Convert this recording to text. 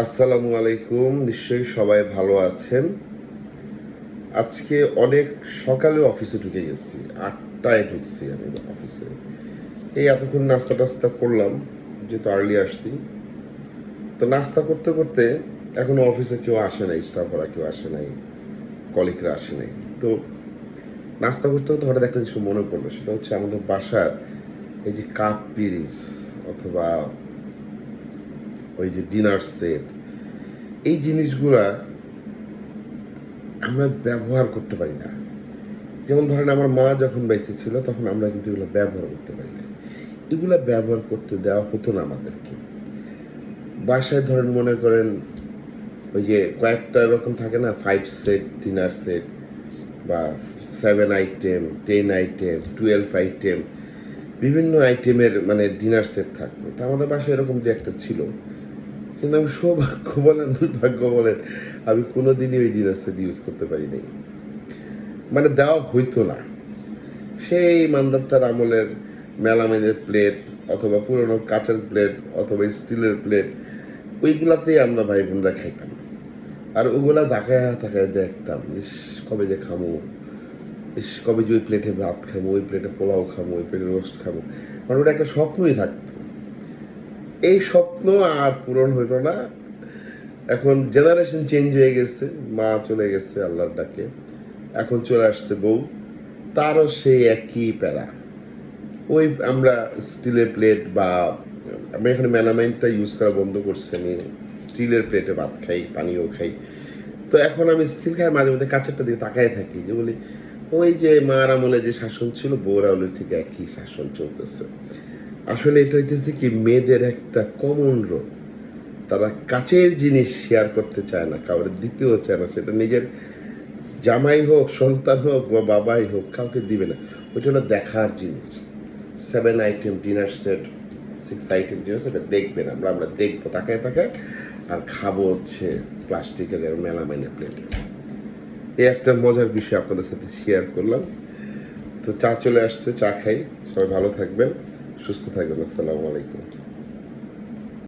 আসসালামু আলাইকুম। নিশ্চয়ই সবাই ভালো আছেন। আজকে অনেক সকালে অফিসে ঢুকে গেছি, 8টায় ঢুকছি আমি অফিসে। এই এতক্ষণ নাস্তা টাস্তা করলাম, যেহেতু আর্লি আসছি। তো নাস্তা করতে করতে এখনো অফিসে কেউ আসে নাই, স্টাফরা কেউ আসে নাই, কলিগরা আসে নাই। তো নাস্তা করতে করতে হঠাৎ একটা জিনিস মনে পড়লো, সেটা হচ্ছে আমাদের বাসার এই যে কাপ পিরিচ অথবা ওই যে ডিনার সেট, এই জিনিসগুলা আমরা ব্যবহার করতে পারি না। যেমন ধরেন আমার মা যখন বেঁচে ছিল তখন আমরা কিন্তু এগুলো ব্যবহার করতে পারি না। এগুলো ব্যবহার করতে দেওয়া হতো না আমাদেরকে। বাসায় ধরেন মনে করেন ওই যে কয়েকটা এরকম থাকে না, 5 সেট ডিনার সেট বা 7 আইটেম, 10 আইটেম, 12 আইটেম, বিভিন্ন আইটেমের মানে ডিনার সেট থাকতো। তা আমাদের বাসায় এরকম যে একটা ছিল, কিন্তু আমি সৌভাগ্য বলেন দুর্ভাগ্য বলেন, আমি কোনোদিনই ওই ডিনার সেট ইউজ করতে পারি নাই, মানে দেওয়া হইতো না। সেই মান্দাতার আমলের মেলামেনের প্লেট অথবা পুরনো কাঁচের প্লেট অথবা স্টিলের প্লেট, ওইগুলাতেই আমরা ভাই বোনরা খাইতাম। আর ওগুলা তাকায় তাকায় দেখতাম, ইস কবে যে খামো, ইস কবে যে ওই প্লেটে ভাত খামো, ওই প্লেটে পোলাও খামো, ওই প্লেটে রোস্ট খামো। মানে ওটা একটা স্বপ্নই থাকতো। এই স্বপ্ন আর পূরণ হইতো না। এখন জেনারেশন চেঞ্জ হয়ে গেছে, মা চলে গেছে আল্লাহর ডাকে, এখন চলে আসছে বউ, তারও সেই একই প্যারা। ওই আমরা স্টিলের প্লেট বা আমি এখানে মেলামাইনটা ইউজ করা বন্ধ করছি, আমি স্টিলের প্লেটে ভাত খাই, পানিও খাই। তো এখন আমি স্টিল খাই, মাঝে মধ্যে কাছেরটা দিয়ে তাকায় থাকি, যে বলি ওই যে মার আমলে যে শাসন ছিল বউর আমলে ঠিক একই শাসন চলতেছে। আসলে এটা হইতেছে কি, মেয়েদের একটা কমন রোগ, তারা কাছের জিনিস শেয়ার করতে চায় না, কাউকে দিতেও চায় না। সেটা নিজের জামাই হোক, সন্তান হোক বা বাবাই হোক, কাউকে দিবে না। ওইটা হলো দেখার জিনিস। 7 item dinner set, 6 item dinner set দেখবেন, আমরা দেখবো তাকায় তাকায়, আর খাবো হচ্ছে প্লাস্টিকের মেলামাইনের প্লেটে। এই একটা মজার বিষয় আপনাদের সাথে শেয়ার করলাম। তো চা চলে আসছে, চা খাই। সবাই ভালো থাকবেন, সুস্থ থাকবেন। আসসালামু আলাইকুম।